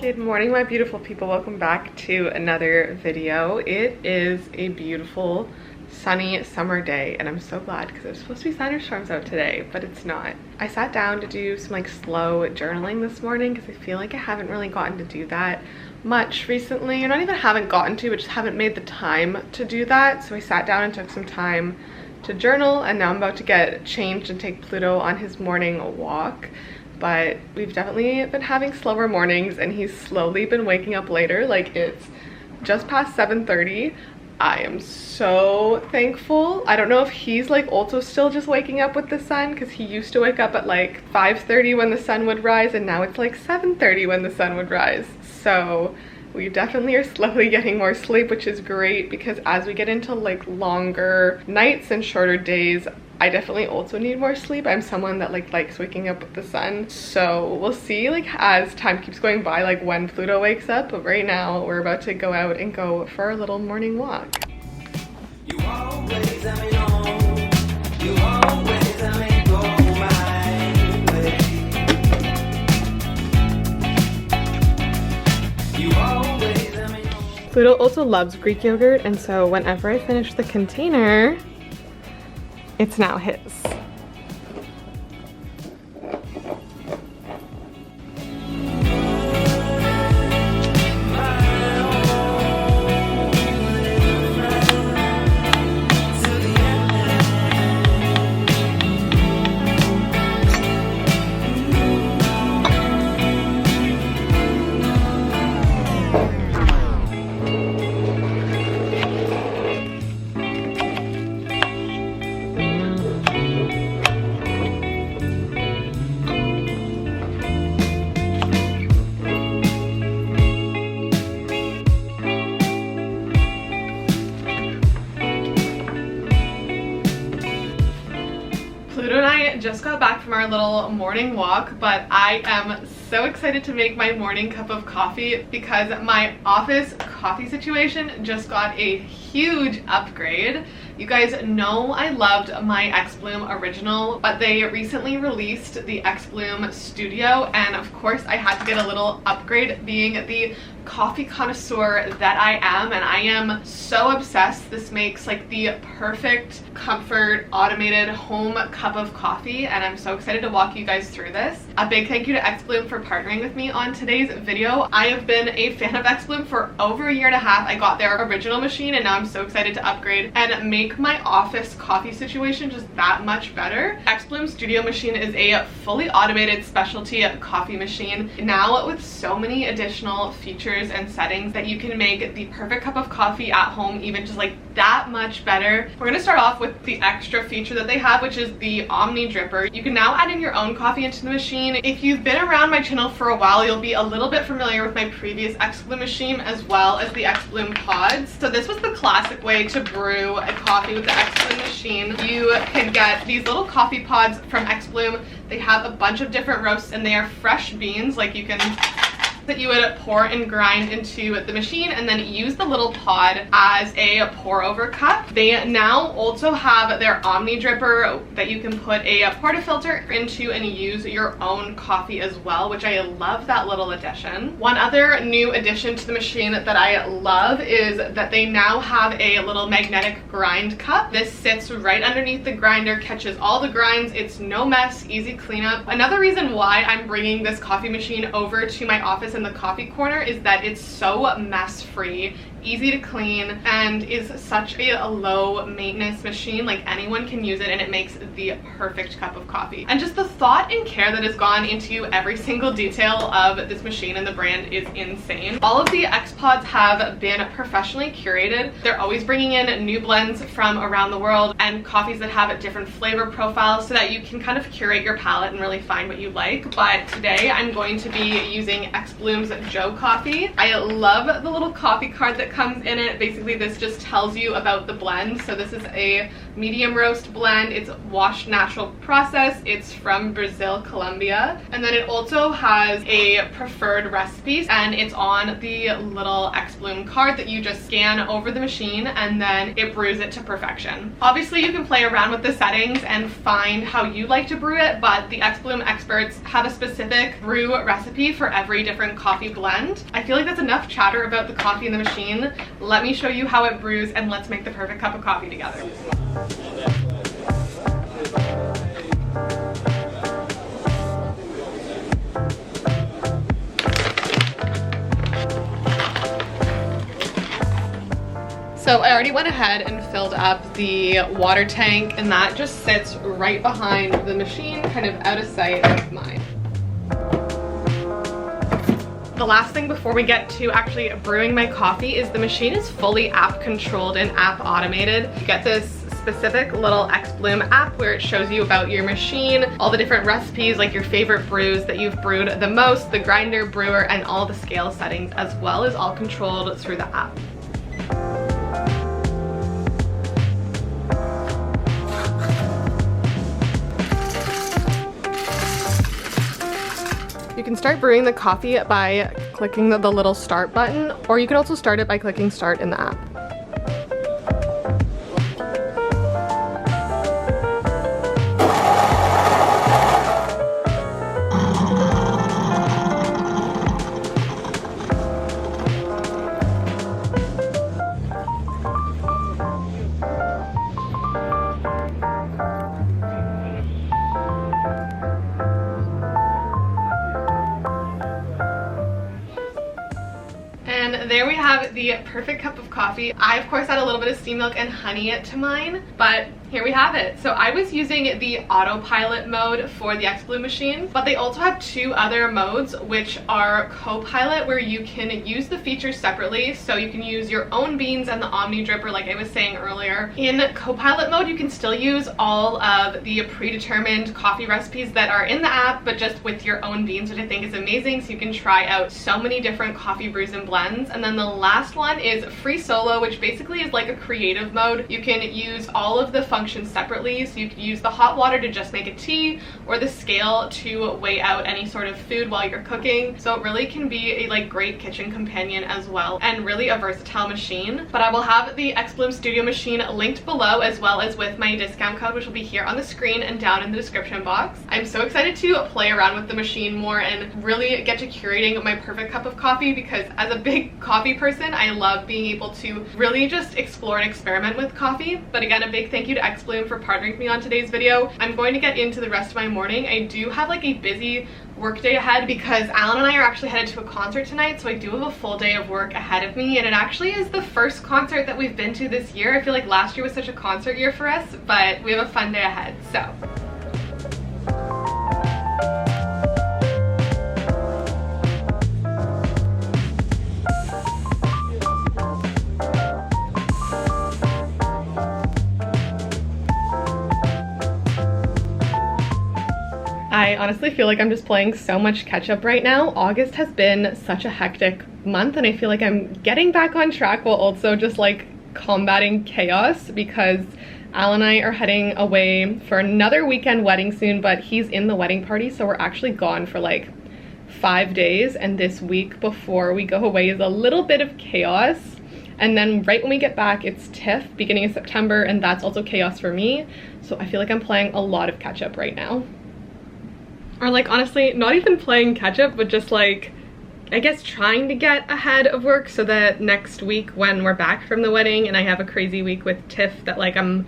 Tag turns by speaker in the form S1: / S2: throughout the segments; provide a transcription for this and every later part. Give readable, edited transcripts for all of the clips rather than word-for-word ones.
S1: Good morning, my beautiful people. Welcome back to another video. It is a beautiful sunny summer day and I'm so glad because there's supposed to be thunderstorms out today, but it's not. I sat down to do some slow journaling this morning because I feel like I haven't really gotten to do that much recently, or not even haven't gotten to, but just haven't made the time to do that. So I sat down and took some time to journal, and now I'm about to get changed and take Pluto on his morning walk. But we've definitely been having slower mornings and he's slowly been waking up later. Like, it's just past 7:30. I am so thankful. I don't know if he's also still just waking up with the sun, because he used to wake up at 5:30 when the sun would rise, and now it's 7:30 when the sun would rise. So we definitely are slowly getting more sleep, which is great, because as we get into longer nights and shorter days, I definitely also need more sleep. I'm someone that likes waking up with the sun. So we'll see as time keeps going by when Pluto wakes up. But right now we're about to go out and go for a little morning walk. You always have me on. You always have me go my way. You always have me on. Pluto also loves Greek yogurt, and so whenever I finish the container, it's now his. Just got back from our little morning walk, but I am so excited to make my morning cup of coffee because my office coffee situation just got a huge upgrade. You guys know I loved my xbloom original, but they recently released the xbloom studio, and of course I had to get a little upgrade, being the coffee connoisseur that I am, and I am so obsessed. This makes the perfect comfort automated home cup of coffee, and I'm so excited to walk you guys through this. A big thank you to xbloom for partnering with me on today's video. I have been a fan of xbloom for over a year and a half. I got their original machine and now I'm so excited to upgrade and make my office coffee situation just that much better. xbloom studio machine is a fully automated specialty coffee machine, now with so many additional features and settings that you can make the perfect cup of coffee at home even just that much better. We're going to start off with the extra feature that they have, which is the Omni Dripper. You can now add in your own coffee into the machine. If you've been around my channel for a while, you'll be a little bit familiar with my previous xbloom machine as well as the xbloom pods. So this was the classic way to brew a coffee with the xbloom machine. You can get these little coffee pods from xbloom. They have a bunch of different roasts and they are fresh beans, that you would pour and grind into the machine and then use the little pod as a pour over cup. They now also have their Omni Dripper that you can put a portafilter into and use your own coffee as well, which I love that little addition. One other new addition to the machine that I love is that they now have a little magnetic grind cup. This sits right underneath the grinder, catches all the grinds. It's no mess, easy cleanup. Another reason why I'm bringing this coffee machine over to my office in the coffee corner is that it's so mess free, easy to clean, and is such a low maintenance machine. Anyone can use it and it makes the perfect cup of coffee. And just the thought and care that has gone into every single detail of this machine and the brand is insane. All of the XPods have been professionally curated. They're always bringing in new blends from around the world and coffees that have different flavor profiles so that you can kind of curate your palate and really find what you like. But today I'm going to be using xbloom's Joe coffee. I love the little coffee card that comes in it. Basically this just tells you about the blend. So this is a medium roast blend. It's washed natural process. It's from Brazil, Colombia. And then it also has a preferred recipes, and it's on the little xbloom card that you just scan over the machine, and then it brews it to perfection. Obviously you can play around with the settings and find how you like to brew it, but the xbloom experts have a specific brew recipe for every different coffee blend. I feel like that's enough chatter about the coffee in the machine. Let me show you how it brews, and let's make the perfect cup of coffee together. So I already went ahead and filled up the water tank, and that just sits right behind the machine, kind of out of sight of mine. The last thing before we get to actually brewing my coffee is the machine is fully app controlled and app automated. You get this specific little xbloom app where it shows you about your machine, all the different recipes, like your favorite brews that you've brewed the most, the grinder, brewer, and all the scale settings as well, is all controlled through the app. You can start brewing the coffee by clicking the little start button, or you can also start it by clicking start in the app. And there we have the perfect cup of coffee. I of course add a little bit of steamed milk and honey to mine, but here we have it. So I was using the autopilot mode for the xbloom machine, but they also have two other modes, which are co-pilot, where you can use the features separately. So you can use your own beans and the Omni dripper, like I was saying earlier. In co-pilot mode, you can still use all of the predetermined coffee recipes that are in the app, but just with your own beans, which I think is amazing. So you can try out so many different coffee brews and blends. And then the last one is free solo, which basically is like a creative mode. You can use all of the functions separately. So you can use the hot water to just make a tea, or the scale to weigh out any sort of food while you're cooking. So it really can be a great kitchen companion as well, and really a versatile machine. But I will have the xbloom studio machine linked below, as well as with my discount code, which will be here on the screen and down in the description box. I'm so excited to play around with the machine more and really get to curating my perfect cup of coffee, because as a big coffee person, I love being able to really just explore and experiment with coffee. But again, a big thank you to xbloom for partnering with me on today's video. I'm going to get into the rest of my morning. I do have like a busy work day ahead because Alan and I are actually headed to a concert tonight, so I do have a full day of work ahead of me, and it actually is the first concert that we've been to this year. I feel like last year was such a concert year for us, but we have a fun day ahead. So I honestly feel like I'm just playing so much catch up right now. August has been such a hectic month, and I feel like I'm getting back on track while also just like combating chaos, because Al and I are heading away for another weekend wedding soon, but he's in the wedding party, so we're actually gone for like 5 days, and this week before we go away is a little bit of chaos. And then right when we get back, it's TIFF beginning of September, and that's also chaos for me. So I feel like I'm playing a lot of catch up right now. Or like honestly, not even playing catch up, but just like, I guess trying to get ahead of work so that next week when we're back from the wedding and I have a crazy week with TIFF, that like I'm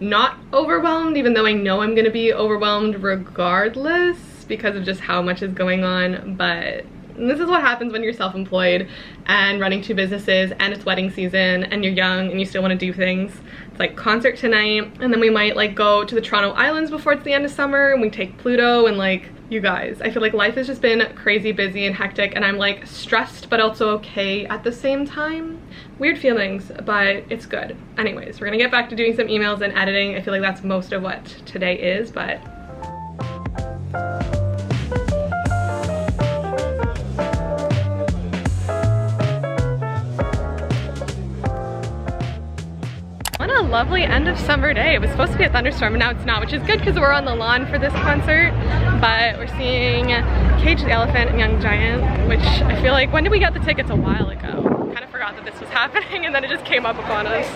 S1: not overwhelmed, even though I know I'm gonna be overwhelmed regardless because of just how much is going on. But this is what happens when you're self-employed and running 2 businesses, and it's wedding season and you're young and you still want to do things. It's like concert tonight, and then we might like go to the Toronto Islands before it's the end of summer, and we take Pluto, and like, you guys, I feel like life has just been crazy busy and hectic, and I'm like stressed but also okay at the same time. Weird feelings, but it's good. Anyways, we're gonna get back to doing some emails and editing. I feel like that's most of what today is, but lovely end of summer day. It was supposed to be a thunderstorm and now it's not, which is good because we're on the lawn for this concert. But we're seeing Cage the Elephant and Young Giant, which I feel like, when did we get the tickets? A while ago. Kind of forgot that this was happening and then it just came up upon us.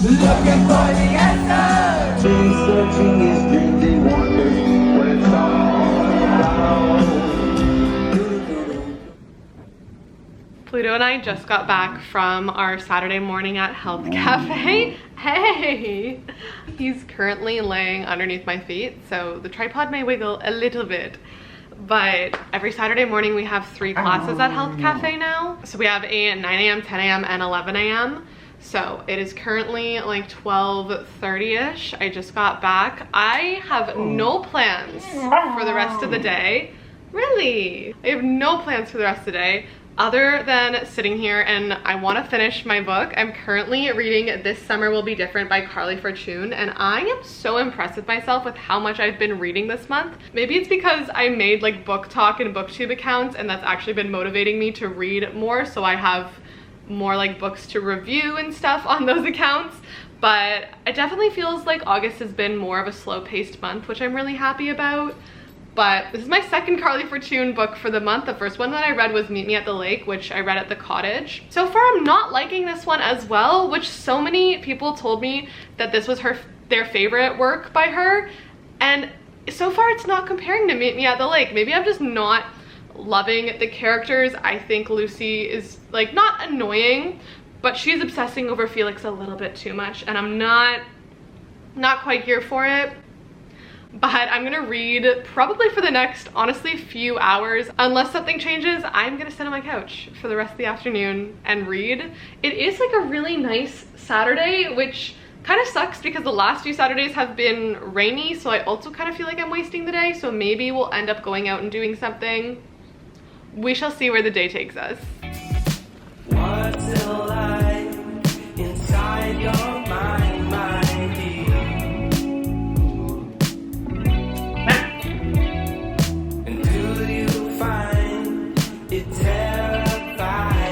S2: Looking for the answer. Searching his dreams and wonders what it's all about.
S1: Pluto and I just got back from our Saturday morning at Health Cafe. Hey! He's currently laying underneath my feet, so the tripod may wiggle a little bit. But every Saturday morning we have 3 classes at Health Cafe now. So we have a 9 a.m., 10 a.m., and 11 a.m. So it is currently like 12:30-ish. I just got back. I have no plans for the rest of the day. Really? I have no plans for the rest of the day other than sitting here, and I want to finish my book. I'm currently reading This Summer Will Be Different by Carly Fortune, and I am so impressed with myself with how much I've been reading this month. Maybe it's because I made like book talk and booktube accounts, and that's actually been motivating me to read more, so I have more like books to review and stuff on those accounts. But it definitely feels like August has been more of a slow-paced month, which I'm really happy about. But this is my second Carly Fortune book for the month. The first one that I read was Meet Me at the Lake, which I read at the cottage. So far I'm not liking this one as well, which so many people told me that this was their favorite work by her, and so far it's not comparing to Meet Me at the Lake. Maybe I'm just not loving the characters. I think Lucy is like not annoying, but she's obsessing over Felix a little bit too much, and I'm not quite here for it. But I'm gonna read probably for the next, honestly, few hours. Unless something changes, I'm gonna sit on my couch for the rest of the afternoon and read. It is like a really nice Saturday, which kind of sucks because the last few Saturdays have been rainy, so I also kind of feel like I'm wasting the day, so maybe we'll end up going out and doing something. We shall see where the day takes us. What's the light inside your mind, my dear? And do you find it terrifying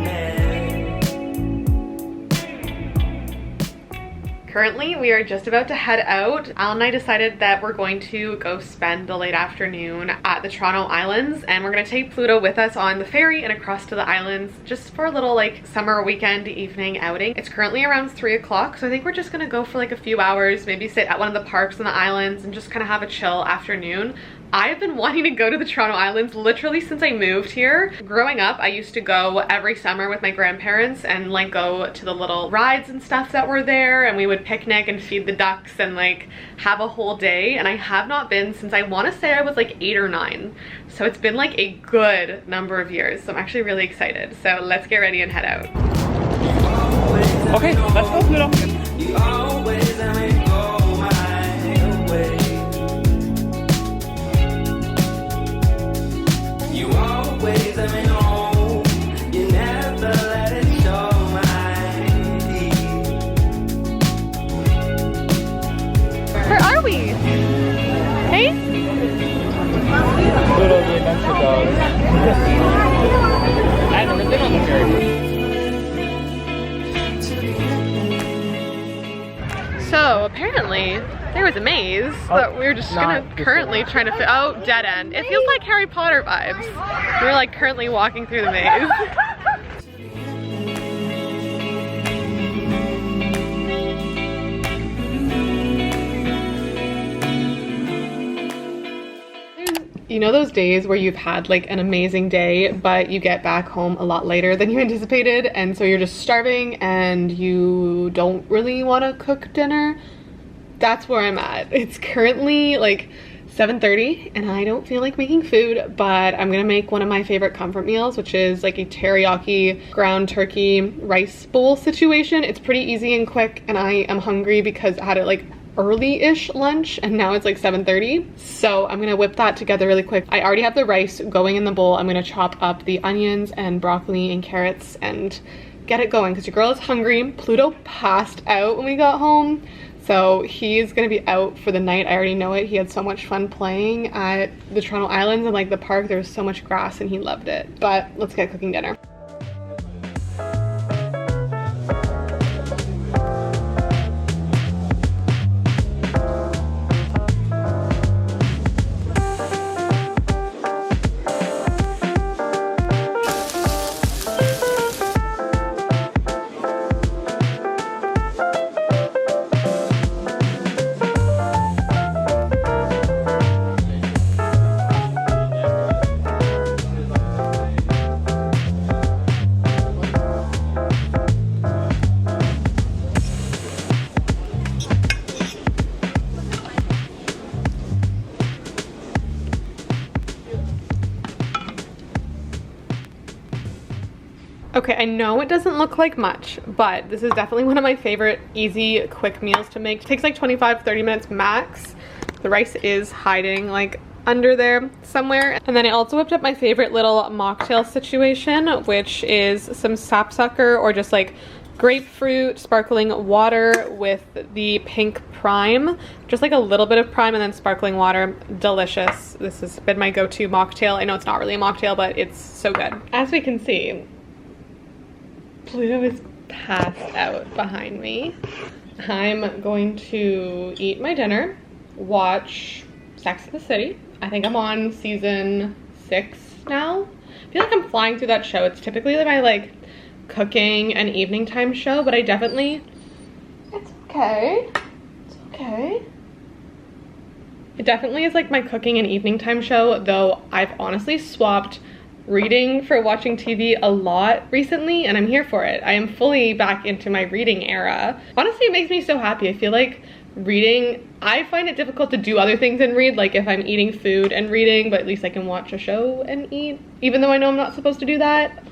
S1: me? Currently, we are just about to head out. Al and I decided that we're going to go spend the late afternoon at the Toronto Islands, and we're gonna take Pluto with us on the ferry and across to the islands just for a little like summer weekend evening outing. It's currently around 3 o'clock, so I think we're just gonna go for like a few hours, maybe sit at one of the parks on the islands and just kind of have a chill afternoon. I've been wanting to go to the Toronto Islands literally since I moved here. Growing up, I used to go every summer with my grandparents and like go to the little rides and stuff that were there, and we would picnic and feed the ducks and like have a whole day. And I have not been since I want to say I was like 8 or 9. So it's been like a good number of years. So I'm actually really excited. So let's get ready and head out.
S3: Okay, let's go, Pluto.
S2: You always let me go my way. You always let me know. You never let it show my teeth.
S1: Where are we? Hey?
S3: Pluto the adventure dog. I've never been on the ferry.
S1: So apparently there was a maze that we were just currently trying to fit. Oh, dead end. It feels like Harry Potter vibes. We're like currently walking through the maze. You know those days where you've had like an amazing day, but you get back home a lot later than you anticipated, and so you're just starving and you don't really want to cook dinner? That's where I'm at. It's currently like 7:30 and I don't feel like making food, but I'm gonna make one of my favorite comfort meals, which is like a teriyaki ground turkey rice bowl situation. It's pretty easy and quick, and I am hungry because I had it like early-ish lunch and now it's like 7:30. So I'm gonna whip that together really quick. I already have the rice going in the bowl. I'm gonna chop up the onions and broccoli and carrots and get it going because your girl is hungry. Pluto passed out when we got home, so he's gonna be out for the night. I already know it. He had so much fun playing at the Toronto Islands and like the park. There was so much grass and he loved it. But let's get cooking dinner. Okay, I know it doesn't look like much, but this is definitely one of my favorite easy, quick meals to make. It takes like 25-30 minutes max. The rice is hiding like under there somewhere. And then I also whipped up my favorite little mocktail situation, which is some sapsucker or just like grapefruit sparkling water with the pink prime. Just like a little bit of prime and then sparkling water. Delicious. This has been my go-to mocktail. I know it's not really a mocktail, but it's so good. As we can see, Pluto is passed out behind me. I'm going to eat my dinner, watch Sex and the City. I think I'm on season 6 now. I feel like I'm flying through that show. It's typically my like cooking and evening time show, but I definitely, it's okay. It's okay. It definitely is like my cooking and evening time show, though I've honestly swapped reading for watching TV a lot recently, and I'm here for it. I am fully back into my reading era. Honestly, it makes me so happy. I feel like reading, I find it difficult to do other things and read, like if I'm eating food and reading, but at least I can watch a show and eat, even though I know I'm not supposed to do that.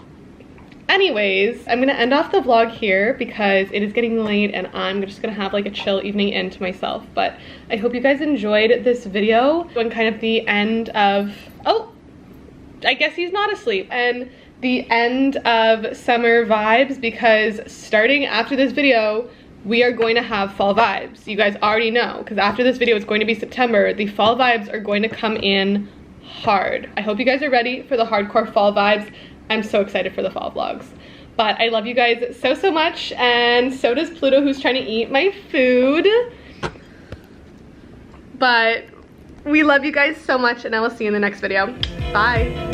S1: Anyways, I'm gonna end off the vlog here because it is getting late and I'm just gonna have like a chill evening end to myself. But I hope you guys enjoyed this video. And kind of the end of, oh, I guess he's not asleep, and the end of summer vibes, because starting after this video we are going to have fall vibes. You guys already know, because after this video it's going to be September. The fall vibes are going to come in hard. I hope you guys are ready for the hardcore fall vibes. I'm so excited for the fall vlogs. But I love you guys so much, and so does Pluto, who's trying to eat my food. But we love you guys so much, and I will see you in the next video. Bye.